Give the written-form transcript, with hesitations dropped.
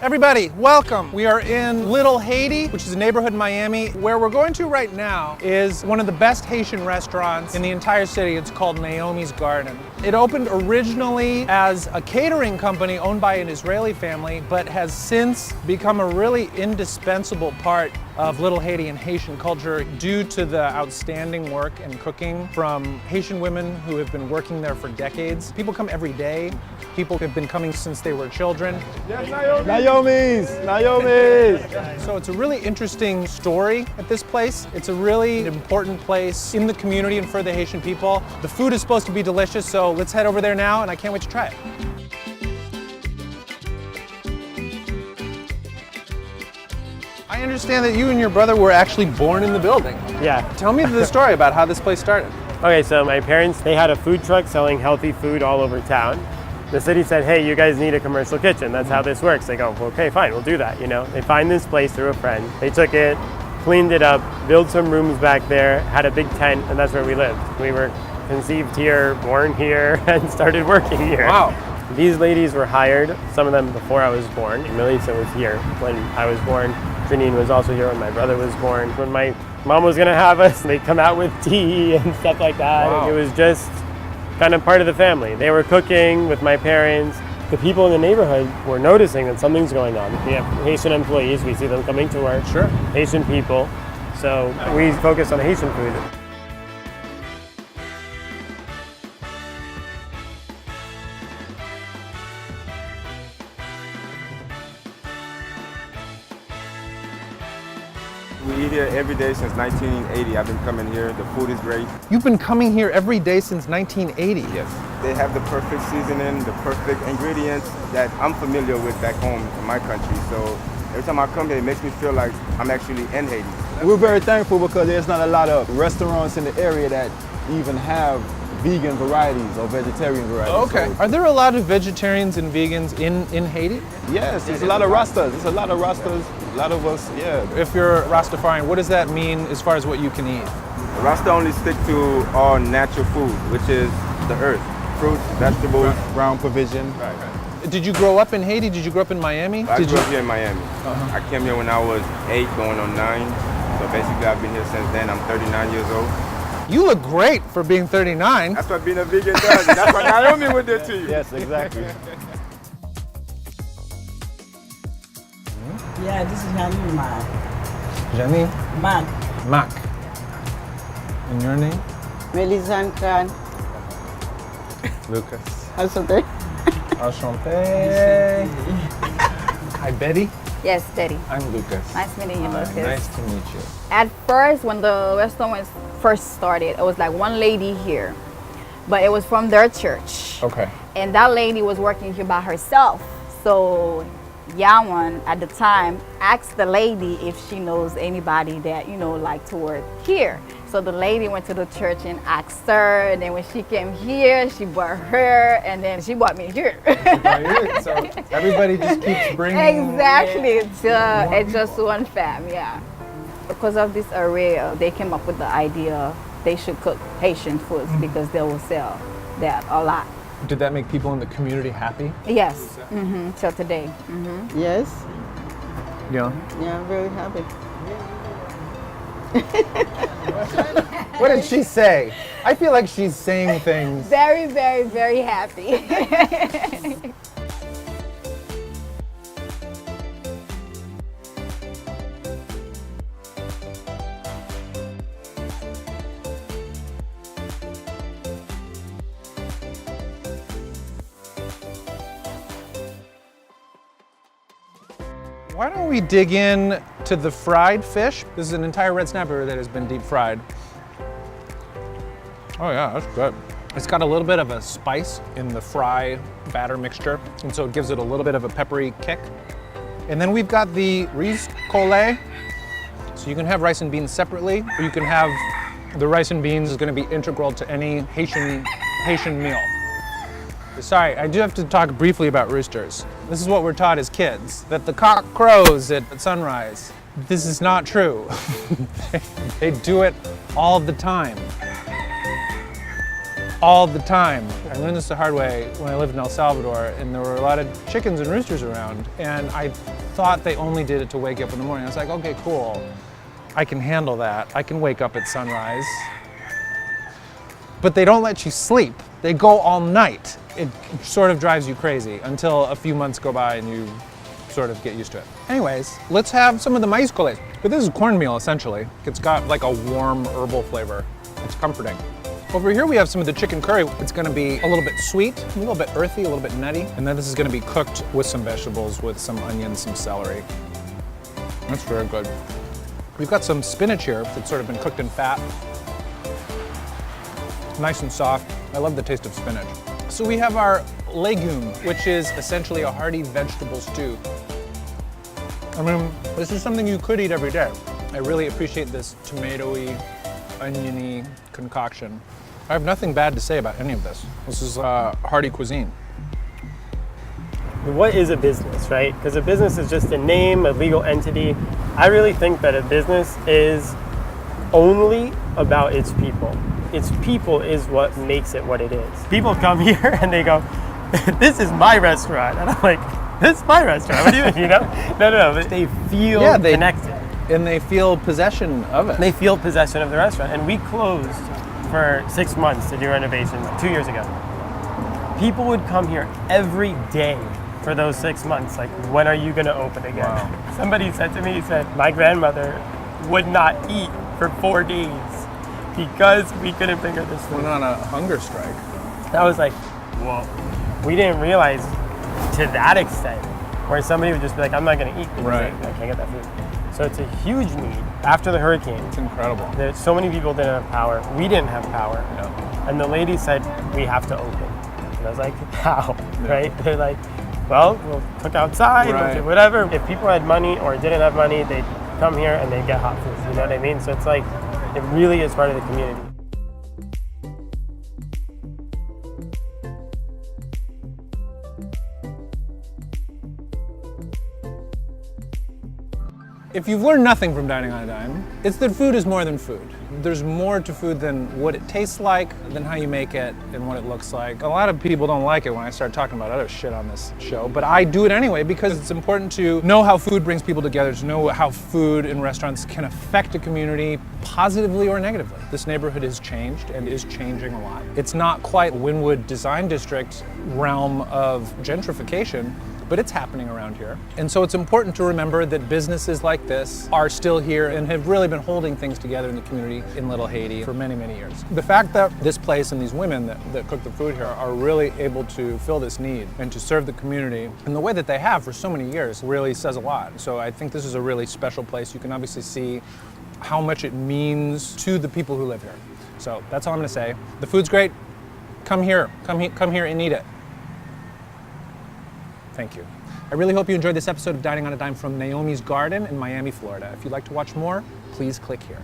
Everybody, welcome. We are in Little Haiti, which is a neighborhood in Miami. Where we're going to right now is one of the best Haitian restaurants in the entire city. It's called Naomi's Garden. It opened originally as a catering company owned by an Israeli family, but has since become a really indispensable part of Little Haiti and Haitian culture due to the outstanding work and cooking from Haitian women who have been working there for decades. People come every day. People have been coming since they were children. Yes, Naomi's! So it's a really interesting story at this place. It's a really important place in the community and for the Haitian people. The food is supposed to be delicious, so let's head over there now, and I can't wait to try it. I understand that you and your brother were actually born in the building. Yeah. Tell me the story about how this place started. Okay, so my parents, they had a food truck selling healthy food all over town. The city said, hey, you guys need a commercial kitchen. That's how this works. They go, okay, fine, we'll do that, you know. They find this place through a friend. They took it, cleaned it up, built some rooms back there, had a big tent, and that's where we lived. We were conceived here, born here, and started working here. Wow. These ladies were hired, some of them before I was born. Melissa was here when I was born. Janine was also here when my brother was born. When my mom was gonna have us, they'd come out with tea and stuff like that. Wow. And it was just kind of part of the family. They were cooking with my parents. The people in the neighborhood were noticing that something's going on. We have Haitian employees, we see them coming to work. Sure. Haitian people. So we focus on Haitian food. We eat here every day since 1980. I've been coming here. The food is great. You've been coming here every day since 1980. Yes. They have the perfect seasoning, the perfect ingredients that I'm familiar with back home in my country. So every time I come here, it makes me feel like I'm actually in Haiti. We're very thankful because there's not a lot of restaurants in the area that even have vegan varieties or vegetarian varieties. Okay. So, Are there a lot of vegetarians and vegans in Haiti? yes, there's a lot of Rastas. There's a lot of Rastas. A lot of us, yeah. If you're Rastafarian, what does that mean as far as what you can eat? Rasta only stick to all natural food, which is the earth. Fruits, vegetables. Ground provision. Right. Did you grow up in Haiti? Did you grow up in Miami? I Did grew you? up here in Miami. I came here when I was 8, going on 9. So basically I've been here since then. I'm 39 years old. You look great for being 39. That's what being a vegan does. That's what Naomi would do to you. Yes, exactly. Yeah, this is Janine Mag. Jenny? Mag. Mac. And your name? Melisande Khan. Lucas. Enchanté. Enchanté. Hi, Betty. Yes, Betty. I'm Lucas. Nice meeting you, Lucas. Nice to meet you. At first, when the restaurant first started, it was like one lady here, but it was from their church. Okay. And that lady was working here by herself. So Yawan, at the time, asked the lady if she knows anybody that, like to work here. So the lady went to the church and asked her, and then when she came here, she brought her, and then she brought me here. So everybody just keeps bringing. Exactly. It's just one fam, yeah. Because of this area, they came up with the idea they should cook Haitian foods because they will sell that a lot. Did that make people in the community happy? Yes, till today. Yes. Yeah. Yeah, I'm very happy. What did she say? I feel like she's saying things. Very, very, very happy. Why don't we dig in to the fried fish? This is an entire red snapper that has been deep fried. Oh yeah, that's good. It's got a little bit of a spice in the fry batter mixture, and so it gives it a little bit of a peppery kick. And then we've got the riz collé. So you can have rice and beans separately, or you can have the rice and beans is going to be integral to any Haitian meal. Sorry, I do have to talk briefly about roosters. This is what we're taught as kids, that the cock crows at sunrise. This is not true. They do it all the time. all the time. I learned this the hard way when I lived in El Salvador, and there were a lot of chickens and roosters around, and I thought they only did it to wake up in the morning. I was like, okay, cool. I can handle that. I can wake up at sunrise. But they don't let you sleep. They go all night. It sort of drives you crazy until a few months go by and you sort of get used to it. Anyways, let's have some of the maíz coles. But this is cornmeal, essentially. It's got like a warm herbal flavor. It's comforting. Over here we have some of the chicken curry. It's gonna be a little bit sweet, a little bit earthy, a little bit nutty. And then this is gonna be cooked with some vegetables, with some onions, some celery. That's very good. We've got some spinach here that's sort of been cooked in fat. Nice and soft. I love the taste of spinach. So we have our legume, which is essentially a hearty vegetable stew. I mean, this is something you could eat every day. I really appreciate this tomatoey, oniony concoction. I have nothing bad to say about any of this. This is hearty cuisine. What is a business, right? Because a business is just a name, a legal entity. I really think that a business is only about its people. Its people is what makes it what it is. People come here and they go, this is my restaurant. And I'm like, this is my restaurant. What do you mean, you know? No. But they feel connected. And they feel possession of it. They feel possession of the restaurant. And we closed for 6 months to do renovations 2 years ago. People would come here every day for those 6 months. Like, when are you gonna open again? Wow. Somebody said to me, he said, my grandmother would not eat for 4 days because we couldn't bring her this food. Went on a hunger strike. That was like, whoa. We didn't realize to that extent where somebody would just be like, I'm not gonna eat because I can't get that food. So it's a huge need. After the hurricane, it's incredible. So many people didn't have power. We didn't have power. No. And the lady said, we have to open. And I was like, how, right? They're like, well, we'll cook outside, we'll do whatever. If people had money or didn't have money, they'd come here and they'd get hot food, you know what I mean? So it's like, it really is part of the community. If you've learned nothing from Dining on a Dime, it's that food is more than food. There's more to food than what it tastes like, than how you make it, and what it looks like. A lot of people don't like it when I start talking about other shit on this show, but I do it anyway because it's important to know how food brings people together, to know how food in restaurants can affect a community positively or negatively. This neighborhood has changed and is changing a lot. It's not quite Wynwood Design District realm of gentrification, but it's happening around here. And so it's important to remember that businesses like this are still here and have really been holding things together in the community in Little Haiti for many, many years. The fact that this place and these women that cook the food here are really able to fill this need and to serve the community in the way that they have for so many years really says a lot. So I think this is a really special place. You can obviously see how much it means to the people who live here. So that's all I'm gonna say. The food's great. Come here and eat it. Thank you. I really hope you enjoyed this episode of Dining on a Dime from Naomi's Garden in Miami, Florida. If you'd like to watch more, please click here.